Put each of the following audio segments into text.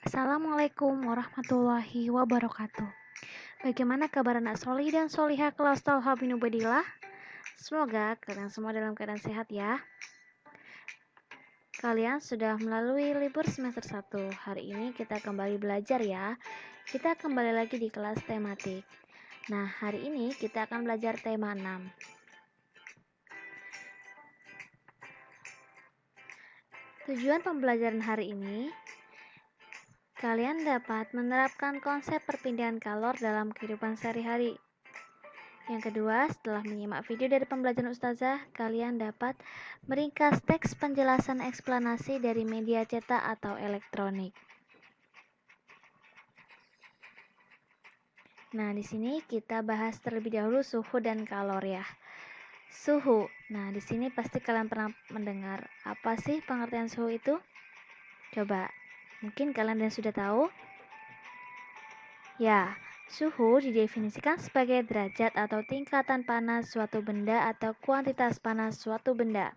Assalamualaikum warahmatullahi wabarakatuh. Bagaimana kabar anak solih dan solihah kelas Talha bin Ubaidillah? Semoga kalian semua dalam keadaan sehat ya. Kalian sudah melalui libur semester 1. Hari ini kita kembali belajar ya. Kita kembali lagi di kelas tematik. Nah, hari ini kita akan belajar tema 6. Tujuan pembelajaran hari ini, kalian dapat menerapkan konsep perpindahan kalor dalam kehidupan sehari-hari. Yang kedua, setelah menyimak video dari pembelajaran Ustazah, kalian dapat meringkas teks penjelasan eksplanasi dari media cetak atau elektronik. Nah, di sini kita bahas terlebih dahulu suhu dan kalor ya. Suhu. Nah, di sini pasti kalian pernah mendengar apa sih pengertian suhu itu? Coba, mungkin kalian sudah tahu? Ya, suhu didefinisikan sebagai derajat atau tingkatan panas suatu benda atau kuantitas panas suatu benda.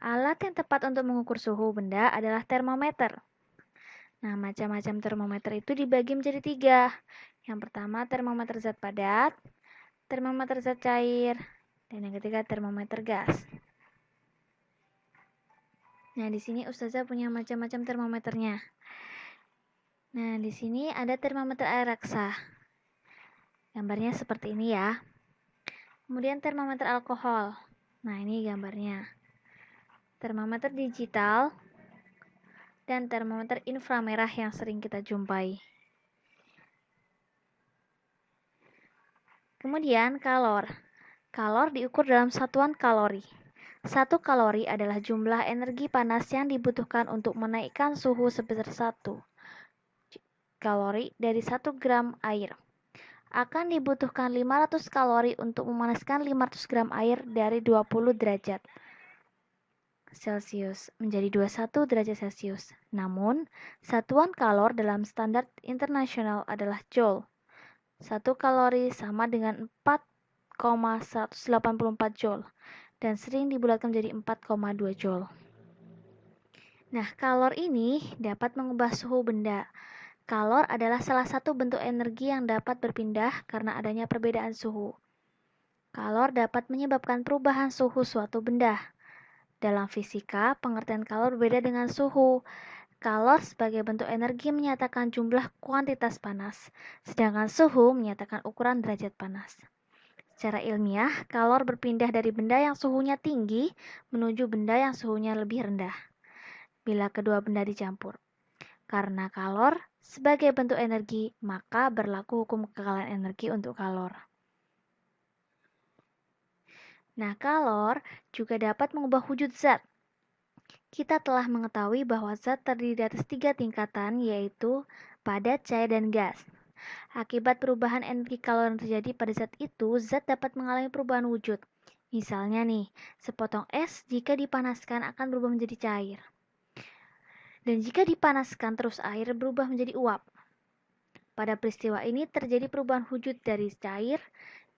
Alat yang tepat untuk mengukur suhu benda adalah termometer. Nah, macam-macam termometer itu dibagi menjadi 3. Yang pertama, termometer zat padat, termometer zat cair, dan yang ketiga, termometer gas. Nah, di sini Ustazah punya macam-macam termometernya. Nah, di sini ada termometer air reksa. Gambarnya seperti ini ya. Kemudian termometer alkohol. Nah, ini gambarnya. Termometer digital dan termometer inframerah yang sering kita jumpai. Kemudian kalor. Kalor diukur dalam satuan kalori. 1 kalori adalah jumlah energi panas yang dibutuhkan untuk menaikkan suhu sebesar 1 kalori dari 1 gram air. Akan dibutuhkan 500 kalori untuk memanaskan 500 gram air dari 20 derajat Celcius menjadi 21 derajat Celcius. Namun, satuan kalor dalam standar internasional adalah joule. 1 kalori sama dengan 4,184 joule dan sering dibulatkan menjadi 4,2 joule. Nah, kalor ini dapat mengubah suhu benda. Kalor adalah salah satu bentuk energi yang dapat berpindah karena adanya perbedaan suhu. Kalor dapat menyebabkan perubahan suhu suatu benda. Dalam fisika, pengertian kalor berbeda dengan suhu. Kalor sebagai bentuk energi menyatakan jumlah kuantitas panas, sedangkan suhu menyatakan ukuran derajat panas. Secara ilmiah, kalor berpindah dari benda yang suhunya tinggi menuju benda yang suhunya lebih rendah bila kedua benda dicampur. Karena kalor sebagai bentuk energi, maka berlaku hukum kekalahan energi untuk kalor. Nah, kalor juga dapat mengubah wujud zat. Kita telah mengetahui bahwa zat terdiri dari atas 3 tingkatan, yaitu padat, cair, dan gas. Akibat perubahan energi kalor yang terjadi pada zat itu, zat dapat mengalami perubahan wujud. Misalnya nih, sepotong es jika dipanaskan akan berubah menjadi cair. Dan jika dipanaskan terus air berubah menjadi uap. Pada peristiwa ini terjadi perubahan wujud dari cair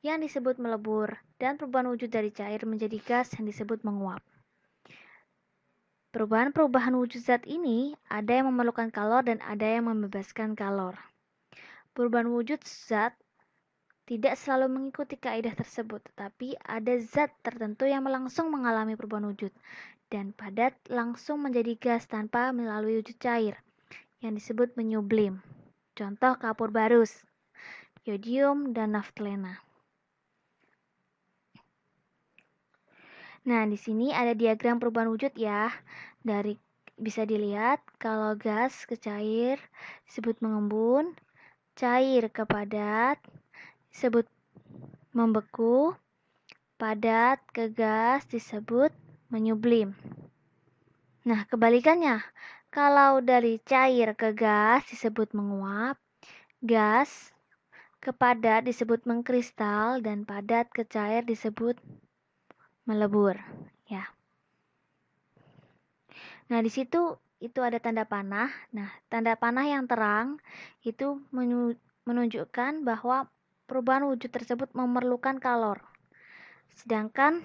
yang disebut melebur dan perubahan wujud dari cair menjadi gas yang disebut menguap. Perubahan-perubahan wujud zat ini ada yang memerlukan kalor dan ada yang membebaskan kalor. Perubahan wujud zat tidak selalu mengikuti kaidah tersebut, tetapi ada zat tertentu yang langsung mengalami perubahan wujud dan padat langsung menjadi gas tanpa melalui wujud cair yang disebut menyublim. Contoh kapur barus, yodium, dan naftalena. Nah, di sini ada diagram perubahan wujud ya. Dari bisa dilihat kalau gas ke cair disebut mengembun, cair ke padat disebut membeku, padat ke gas disebut menyublim. Nah, kebalikannya, kalau dari cair ke gas disebut menguap, gas ke padat disebut mengkristal, dan padat ke cair disebut melebur, ya. Nah, di situ itu ada tanda panah. Nah, tanda panah yang terang itu menunjukkan bahwa perubahan wujud tersebut memerlukan kalor. Sedangkan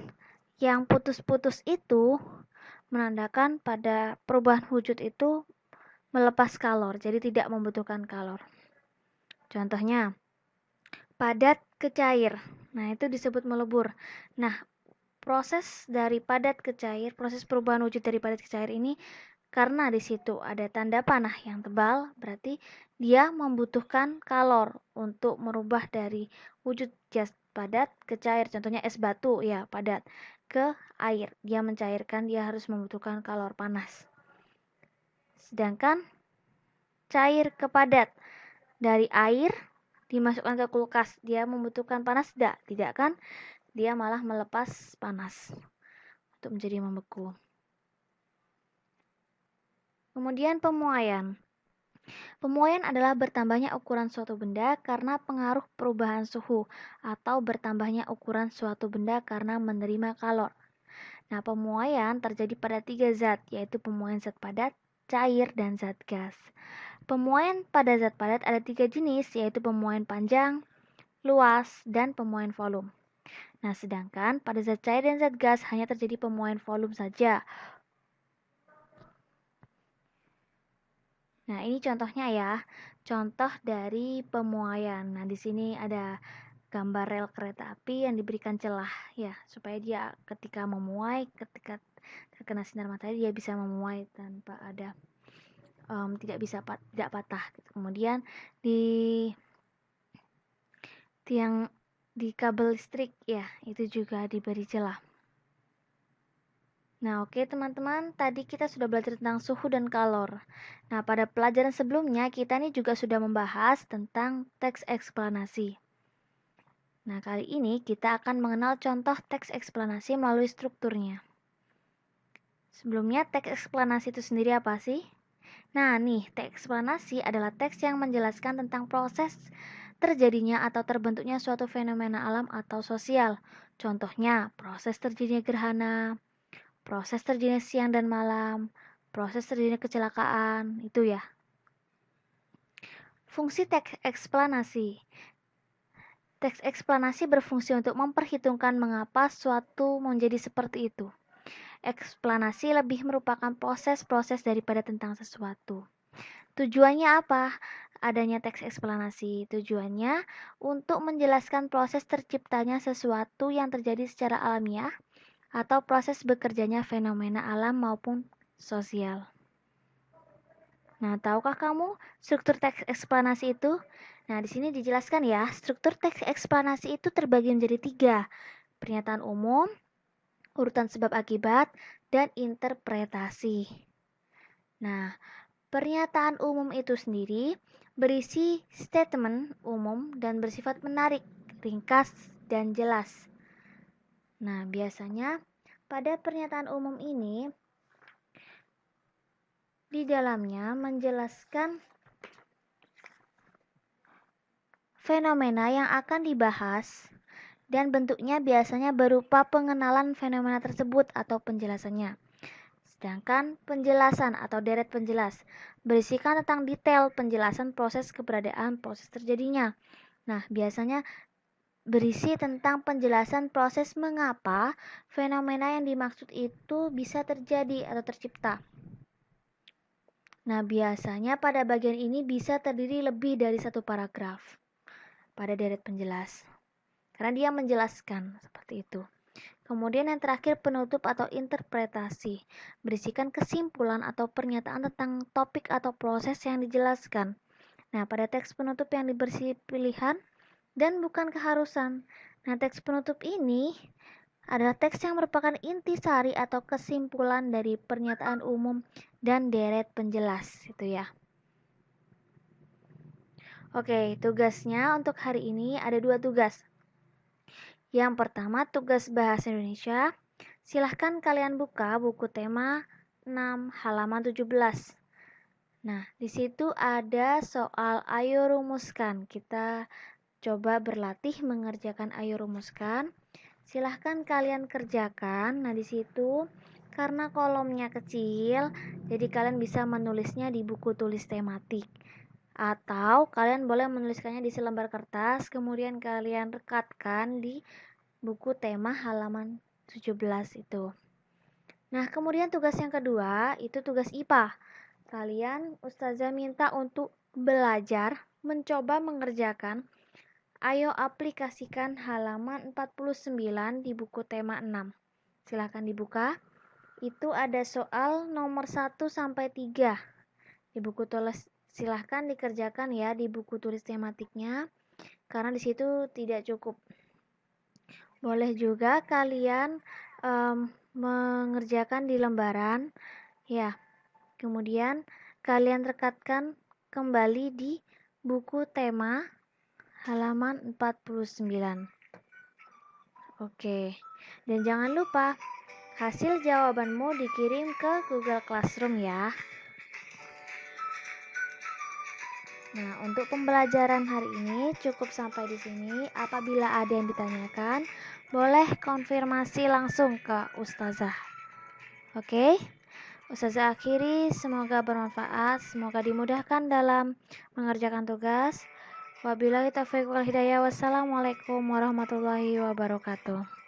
yang putus-putus itu menandakan pada perubahan wujud itu melepas kalor, jadi tidak membutuhkan kalor. Contohnya, padat ke cair. Nah, itu disebut melebur. Nah, proses dari padat ke cair, proses perubahan wujud dari padat ke cair ini karena di situ ada tanda panah yang tebal, berarti dia membutuhkan kalor untuk merubah dari wujud gas padat ke cair. Contohnya es batu, ya padat, ke air. Dia mencairkan, dia harus membutuhkan kalor panas. Sedangkan cair ke padat, dari air dimasukkan ke kulkas, dia membutuhkan panas? Tidak kan? Dia malah melepas panas untuk menjadi membeku. Kemudian pemuaian. Pemuaian adalah bertambahnya ukuran suatu benda karena pengaruh perubahan suhu atau bertambahnya ukuran suatu benda karena menerima kalor. Nah, pemuaian terjadi pada 3 zat, yaitu pemuaian zat padat, cair, dan zat gas. Pemuaian pada zat padat ada 3 jenis, yaitu pemuaian panjang, luas, dan pemuaian volume. Nah, sedangkan pada zat cair dan zat gas hanya terjadi pemuaian volume saja. Nah, ini contohnya ya. Contoh dari pemuaian. Nah, di sini ada gambar rel kereta api yang diberikan celah ya, supaya dia ketika memuai, ketika terkena sinar matahari dia bisa memuai tanpa ada tidak patah gitu. Kemudian di tiang di kabel listrik ya, itu juga diberi celah. Nah, oke teman-teman, tadi kita sudah belajar tentang suhu dan kalor. Nah, pada pelajaran sebelumnya kita nih juga sudah membahas tentang teks eksplanasi. Nah, kali ini kita akan mengenal contoh teks eksplanasi melalui strukturnya. Sebelumnya, teks eksplanasi itu sendiri apa sih? Nah, nih, teks eksplanasi adalah teks yang menjelaskan tentang proses terjadinya atau terbentuknya suatu fenomena alam atau sosial. Contohnya, proses terjadinya gerhana, proses terjadinya siang dan malam, proses terjadinya kecelakaan, itu ya. Fungsi teks eksplanasi. Teks eksplanasi berfungsi untuk memperhitungkan mengapa suatu menjadi seperti itu. Eksplanasi lebih merupakan proses-proses daripada tentang sesuatu. Tujuannya apa? Adanya teks eksplanasi. Tujuannya untuk menjelaskan proses terciptanya sesuatu yang terjadi secara alamiah atau proses bekerjanya fenomena alam maupun sosial. Nah, tahukah kamu struktur teks eksplanasi itu? Nah, di sini dijelaskan ya, struktur teks eksplanasi itu terbagi menjadi 3. Pernyataan umum, urutan sebab akibat, dan interpretasi. Nah, pernyataan umum itu sendiri berisi statement umum dan bersifat menarik, ringkas, dan jelas. Nah, biasanya pada pernyataan umum ini di dalamnya menjelaskan fenomena yang akan dibahas dan bentuknya biasanya berupa pengenalan fenomena tersebut atau penjelasannya. Sedangkan penjelasan atau deret penjelas berisikan tentang detail penjelasan proses keberadaan proses terjadinya. Nah, biasanya berisi tentang penjelasan proses mengapa fenomena yang dimaksud itu bisa terjadi atau tercipta. Nah, biasanya pada bagian ini bisa terdiri lebih dari 1 paragraf pada deret penjelas, karena dia menjelaskan seperti itu. Kemudian yang terakhir penutup atau interpretasi, berisikan kesimpulan atau pernyataan tentang topik atau proses yang dijelaskan. Nah, pada teks penutup yang diberi pilihan dan bukan keharusan. Nah, teks penutup ini adalah teks yang merupakan intisari atau kesimpulan dari pernyataan umum dan deret penjelas, itu ya. Oke, tugasnya untuk hari ini ada 2 tugas. Yang pertama, tugas bahasa Indonesia. Silahkan kalian buka buku tema 6 halaman 17. Nah, di situ ada soal ayo rumuskan. Kita coba berlatih mengerjakan ayo rumuskan. Silahkan kalian kerjakan. Nah, di situ karena kolomnya kecil, jadi kalian bisa menulisnya di buku tulis tematik. Atau kalian boleh menuliskannya di selembar kertas, kemudian kalian rekatkan di buku tema halaman 17 itu. Nah, kemudian tugas yang kedua, itu tugas IPA. Kalian, Ustazah minta untuk belajar, mencoba mengerjakan. Ayo aplikasikan halaman 49 di buku tema 6. Silahkan dibuka. Itu ada soal nomor 1 sampai 3. Di buku tulis silahkan dikerjakan ya di buku tulis tematiknya, karena di situ tidak cukup. Boleh juga kalian mengerjakan di lembaran ya. Kemudian kalian rekatkan kembali di buku tema halaman 49. Oke. Dan jangan lupa hasil jawabanmu dikirim ke Google Classroom ya. Nah, untuk pembelajaran hari ini cukup sampai di sini. Apabila ada yang ditanyakan, boleh konfirmasi langsung ke Ustazah. Oke? Ustazah akhiri, semoga bermanfaat, semoga dimudahkan dalam mengerjakan tugas. Wabillahi taufiq wal hidayah. Wassalamualaikum warahmatullahi wabarakatuh.